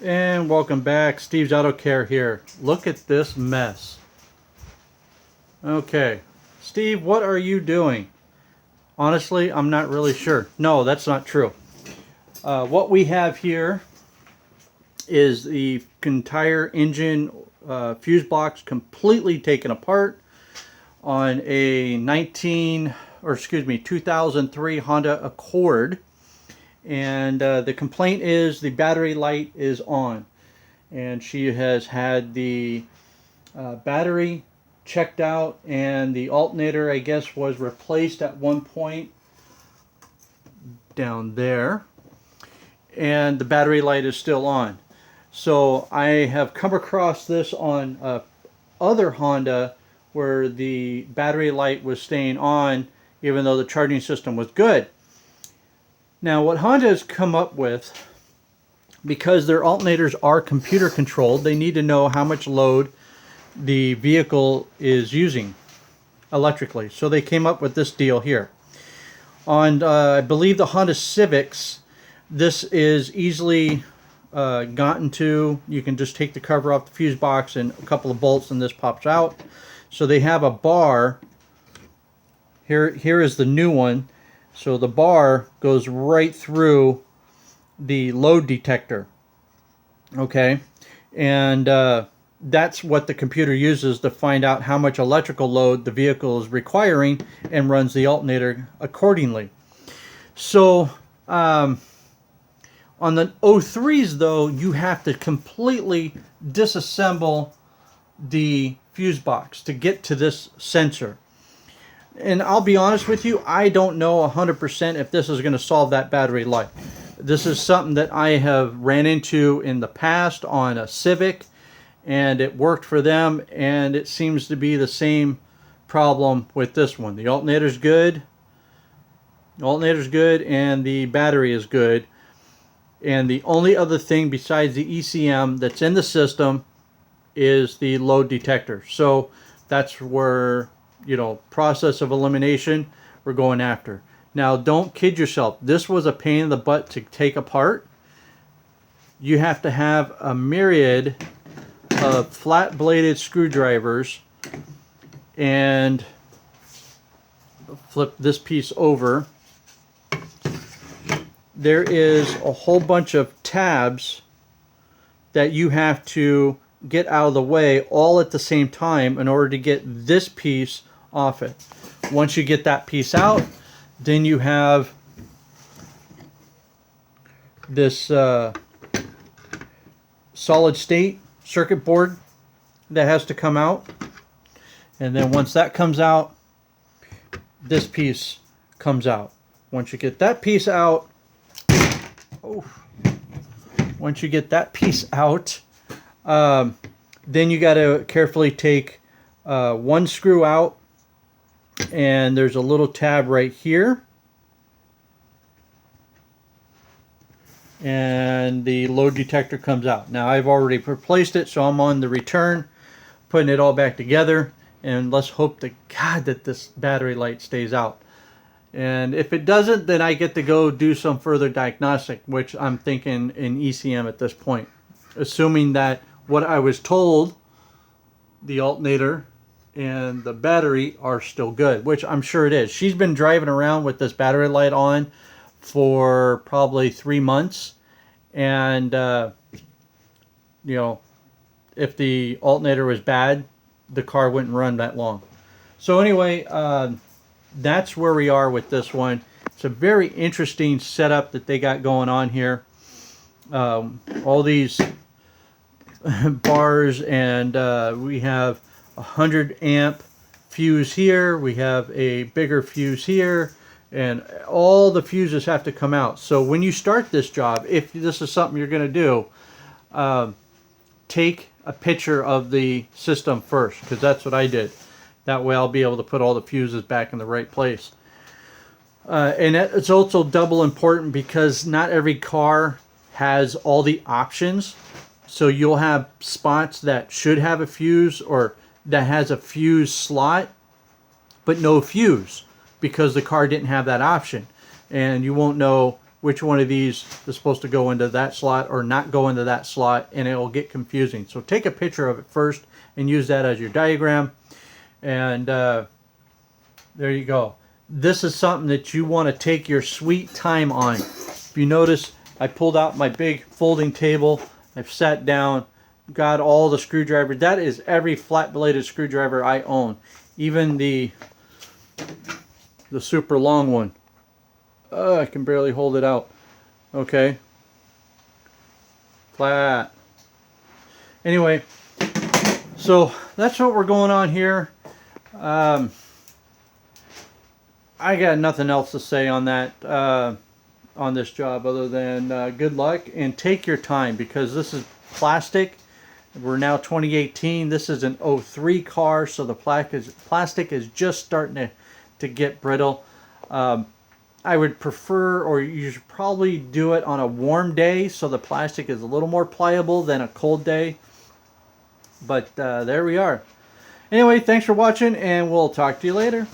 And welcome back. Steve's Auto Care here. Look at this mess. Okay. Steve, what are you doing? Honestly, I'm not really sure. No, that's not true. What we have here is the entire engine fuse box completely taken apart on a 2003 Honda Accord. And the complaint is the battery light is on, and she has had the battery checked out, and the alternator, I guess, was replaced at one point down there, and the battery light is still on. So I have come across this on other Honda where the battery light was staying on even though the charging system was good. Now, what Honda has come up with, because their alternators are computer controlled, they need to know how much load the vehicle is using electrically. So they came up with this deal here. On, I believe, the Honda Civics, this is easily gotten to. You can just take the cover off the fuse box and a couple of bolts and this pops out. So they have a bar. Here is the new one. So the bar goes right through the load detector. Okay, and that's what the computer uses to find out how much electrical load the vehicle is requiring and runs the alternator accordingly. So on the O3s though, you have to completely disassemble the fuse box to get to this sensor. And I'll be honest with you, I don't know 100% if this is going to solve that battery light. This is something that I have ran into in the past on a Civic, and it worked for them, and it seems to be the same problem with this one. The alternator's good. And the battery is good. And the only other thing besides the ECM that's in the system is the load detector. So that's where, process of elimination we're going after. Now, don't kid yourself. This was a pain in the butt to take apart. You have to have a myriad of flat-bladed screwdrivers, and flip this piece over. There is a whole bunch of tabs that you have to get out of the way all at the same time in order to get this piece off it. Once you get that piece out, then you have this solid state circuit board that has to come out. And then once that comes out, this piece comes out. Once you get that piece out, then you got to carefully take one screw out, and there's a little tab right here, and the load detector comes out. Now I've already replaced it, so I'm on the return, putting it all back together, and let's hope to God that this battery light stays out. And if it doesn't, then I get to go do some further diagnostic, which I'm thinking in ECM at this point, assuming that what I was told, the alternator and the battery are still good, which I'm sure it is. She's been driving around with this battery light on for probably 3 months, and if the alternator was bad, the car wouldn't run that long. So anyway, that's where we are with this one. It's a very interesting setup that they got going on here. All these bars, and we have 100 amp fuse here, we have a bigger fuse here, and all the fuses have to come out. So when you start this job, if this is something you're going to do, take a picture of the system first, because that's what I did. That way I'll be able to put all the fuses back in the right place. And it's also double important because not every car has all the options. So you'll have spots that should have a fuse, or that has a fuse slot but no fuse, because the car didn't have that option. And you won't know which one of these is supposed to go into that slot or not go into that slot, and it will get confusing. So take a picture of it first and use that as your diagram, and there you go. This is something that you want to take your sweet time on. If you notice, I pulled out my big folding table. I've sat down, got all the screwdrivers. That is every flat bladed screwdriver I own, even the super long one. I can barely hold it out. Okay. Flat. Anyway, so that's what we're going on here. I got nothing else to say on that, on this job, other than good luck and take your time, because this is plastic. We're now 2018. This is an '03 car, so the plastic is just starting to get brittle. I would prefer, or you should probably do it on a warm day so the plastic is a little more pliable than a cold day. But there we are. Anyway, thanks for watching, and we'll talk to you later.